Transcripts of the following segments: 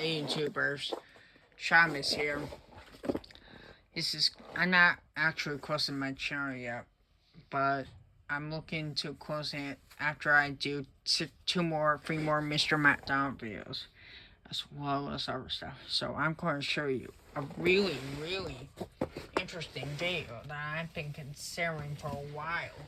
Hey YouTubers, Shamus here. I'm not actually closing my channel yet, but I'm looking to close it after I do three more Mr. MacDonald videos, as well as other stuff. So I'm going to show you a really interesting video that I've been considering for a while.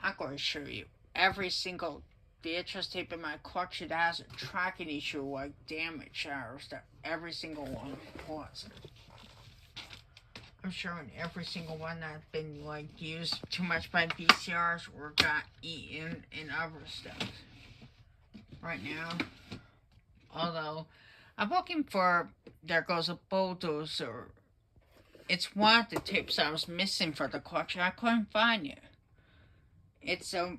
I'm going to show you every single VHS tape in my collection that has a tracking issue like damage or stuff. Every single one was. I'm showing every single one that's been used too much by VCRs or got eaten and other stuff. Right now, although I'm looking for There Goes a Bulldozer. It's one of the tapes I was missing for the collection. I couldn't find it. It's a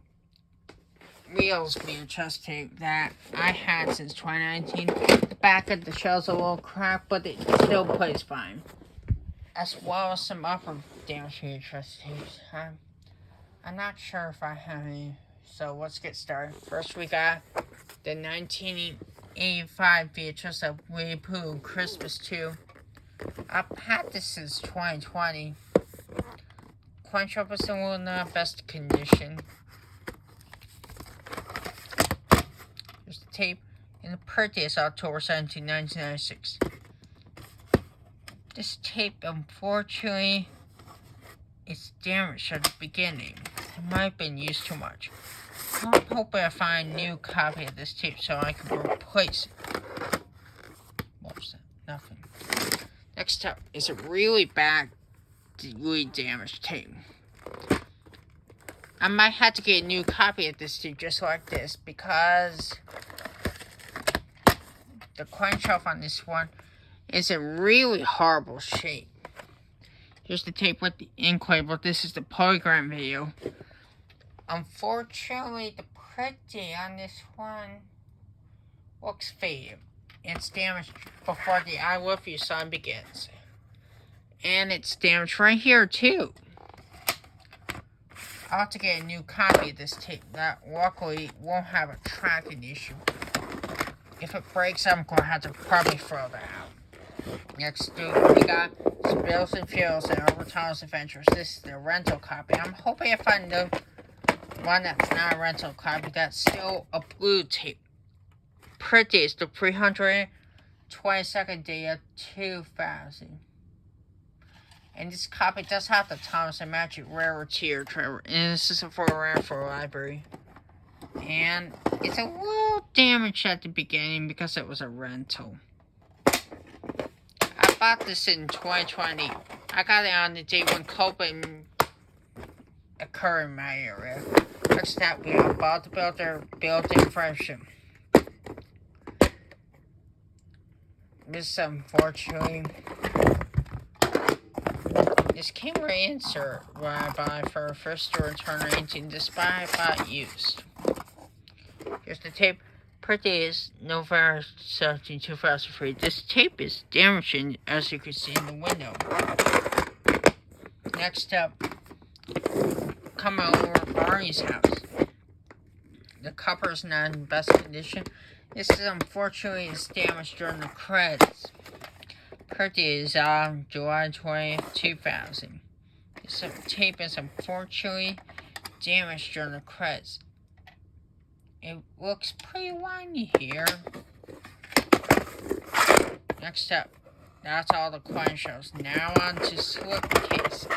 Reels VHS tape that I had since 2019. The back of the shell's a little cracked, but it still plays fine. As well as some other damaged VHS tapes. I'm not sure if I have any, so let's get started. First, we got the 1985 VHS of Winnie Pooh Christmas 2. I've had this since 2020. Coin shop is still in the best condition. Here's the tape. In the purchase, October 17, 1996. This tape, unfortunately, is damaged at the beginning. It might have been used too much. I'm hoping I find a new copy of this tape so I can replace it. What was that? Nothing. Next up is a really bad, really damaged tape. I might have to get a new copy of this tape just like this because the coin shelf on this one is in really horrible shape. Here's the tape with the ink label. This is the polygram video. Unfortunately, the printing on this one looks faded. It's damaged before the I Love You song begins. And it's damaged right here, too. I'll have to get a new copy of this tape that luckily won't have a tracking issue. If it breaks, I'm going to have to probably throw that out. Next, we got Spills and Feels and Overtime's Adventures. This is the rental copy. I'm hoping I find the one that's not a rental copy that's still a blue tape. Pretty is the 322nd day of 2000. And this copy does have the Thomas and Magic Rarity Trevor. And this is for around for a library. And it's a little damaged at the beginning because it was a rental. I bought this in 2020. I got it on the day when COVID occurred in my area. Next up, we have Bob the Builder built-in version. This, unfortunately, this camera insert what I bought for a first to return 18 despite I bought used. Here's the tape. Pretty is November 17, 2003. This tape is damaged, as you can see in the window. Next up, come over Barney's house. The cover is not in the best condition. This is unfortunately damaged during the credits. Pretty is on July 20th, 2000. This tape is unfortunately damaged during the credits. It looks pretty whiny here. Next up, that's all the coin shows. Now on to slipcases.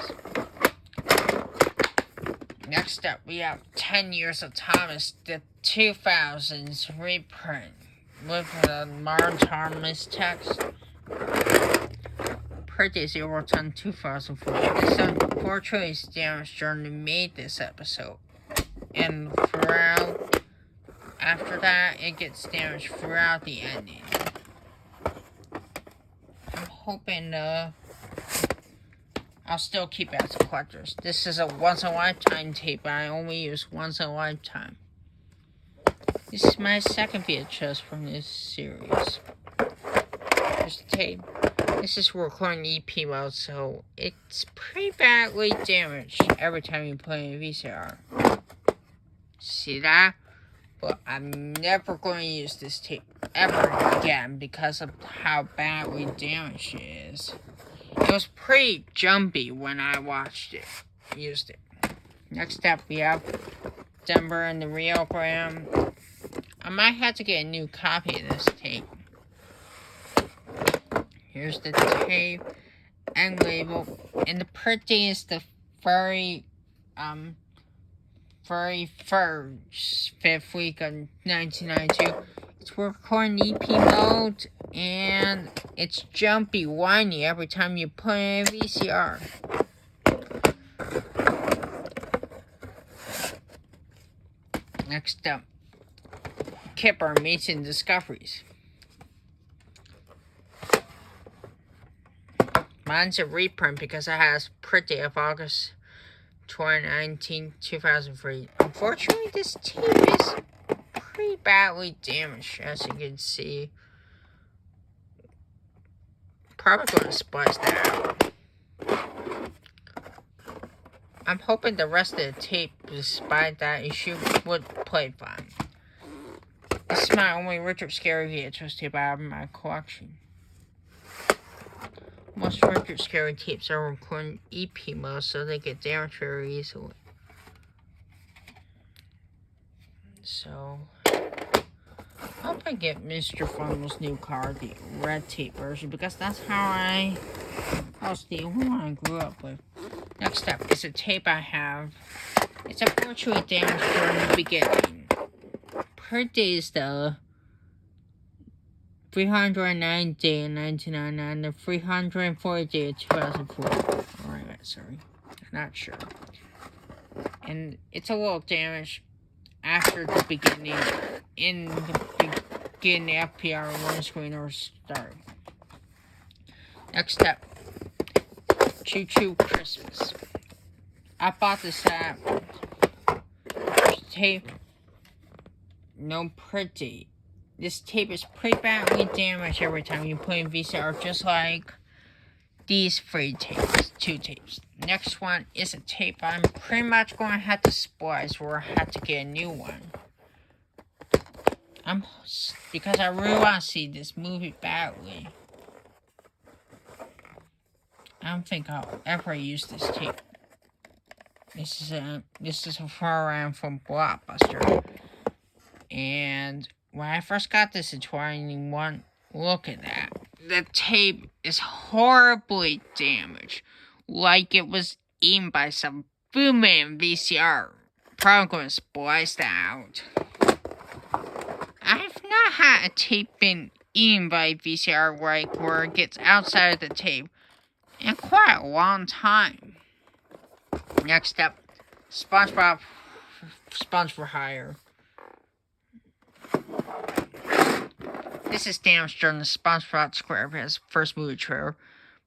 Next up, we have 10 Years of Thomas, the 2000s reprint with the Martin Thomas text. Pretty 010 2004. This unfortunately is damaged during the made this episode. And throughout, after that, it gets damaged throughout the ending. I'm hoping I'll still keep it as a collector's. This is a once-in-a-lifetime tape, but I only use once in a lifetime. This is my second VHS from this series. Here's the tape. This is recording EP mode, so it's pretty badly damaged every time you play a VCR. See that? But I'm never going to use this tape ever again because of how badly damaged it is. It was pretty jumpy when I used it. Next up, we have Denver and the Reogram. I might have to get a new copy of this tape. Here's the tape and label. And the print date is the very first 5th week of 1992. It's recording EP mode, and it's jumpy, whiny every time you put in a VCR. Next up, Kipper Mason Discoveries. Mine's a reprint because it has print date of August 2019, 2003. Unfortunately, this tape is pretty badly damaged, as you can see. Probably going to splice that out. I'm hoping the rest of the tape, despite that issue, would play fine. This is my only Richard Scarry VHS tape I have in my collection. Most Richard Scarry tapes are recording EP mode, so they get damaged very easily. So, I hope I get Mr. Fumble's new card, the red tape version, because that's that was the only one I grew up with. Next up is a tape I have. It's unfortunately damaged during the beginning. Per day is the 309 day in 1999, the 340 day of 2004. Alright, sorry. I'm not sure. And it's a little damaged after the beginning, in the beginning FPR one screen or start. Next up, Choo Choo Christmas. I bought this tape. No pretty. This tape is pretty badly damaged every time you put in VCR, just like these two tapes. Next one is a tape I'm pretty much going to have to splice, or have to get a new one. Because I really want to see this movie badly. I don't think I'll ever use this tape. This is a far round from Blockbuster. And when I first got this in 2021, look at that. The tape is horribly damaged. Like it was eaten by some Boomman VCR. Probably going to splice that out. I've not had a tape been eaten by a VCR where it gets outside of the tape in quite a long time. Next up, SpongeBob Sponge for Hire. This is damaged during the SpongeBob SquarePants first movie trailer.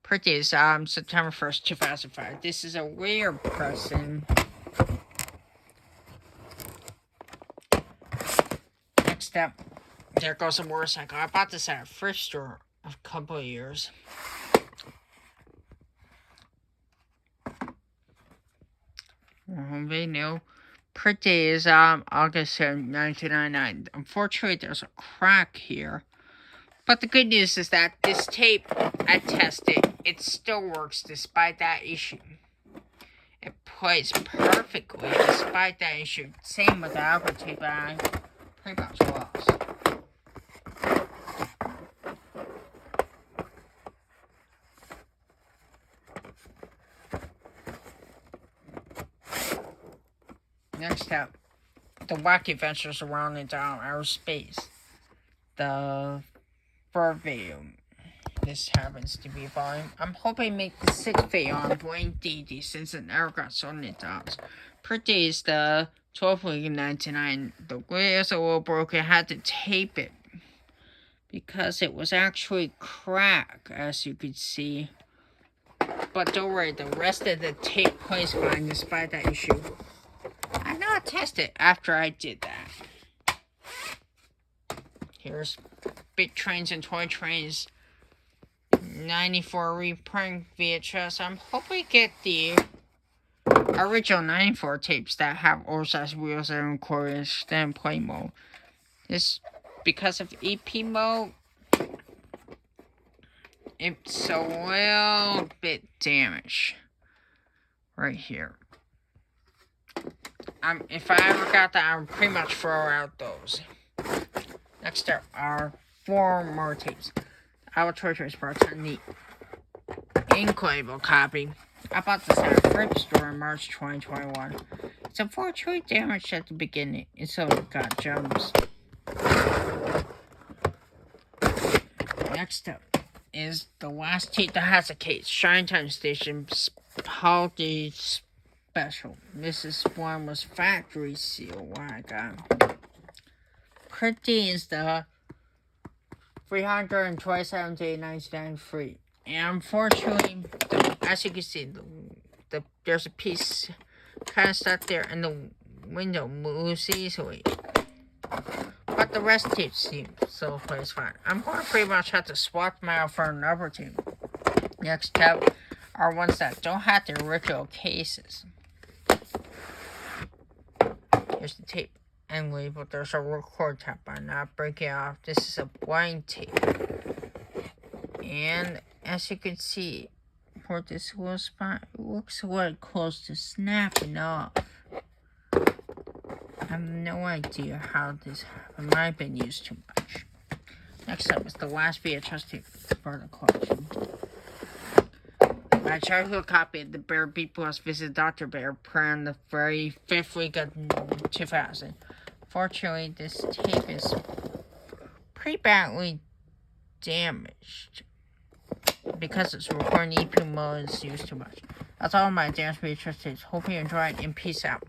Print date is September 1st, 2005. This is a rare pressing. Next up, there goes a motorcycle. I bought this at a thrift store a couple of years. They know. Print date is August 7, 1999. Unfortunately, there's a crack here. But the good news is that this tape, I tested, it still works despite that issue. It plays perfectly despite that issue. Same with the other tape that I pretty much lost. Next up, the Wacky Adventures Around the Outer Space. The third video. This happens to be volume. I'm hoping to make the 6th video on Blank DD since it never got sold in dollars. Per day is the 12th week of 99. The way is a little broken. I had to tape it because it was actually cracked, as you could see. But don't worry, the rest of the tape plays fine despite that issue. I know I tested it after I did that. Here's Big Trains and Toy Trains 94 reprint VHS. I'm hoping to get the original 94 tapes that have oversized wheels and recorders then play mode. This because of EP mode, it's a little bit damaged right here. If I ever got that, I would pretty much throw out those. Next up are 4 more tapes. Our Torturous parts on the Incredible copy. I bought this at a thrift store in March 2021. It's unfortunately damaged at the beginning, and so it got jumps. Next up is the last tape that has a case. Shine Time Station Holiday Special. This one was factory seal when I got. Contains the 327 day 99 free. And unfortunately, as you can see, there's a piece kind of stuck there, and the window moves easily. But the rest tapes seem still plays fine. I'm going to pretty much have to swap them out for another tape. Next up are ones that don't have the original cases. Here's the tape and label. There's a record tab. I'm not breaking it off. This is a blind tape. And as you can see, for this little spot, it looks like close to snapping off. I have no idea how this happened. Might have been used too much. Next up is the last VHS tape for the collection. My childhood copy of the Bear B Plus Visit Dr. Bear premiered on the very 5th week of 2000. Fortunately, this tape is pretty badly damaged because it's recording EP mode is used too much. That's all my advanced VHS tapes. Hope you enjoyed and peace out.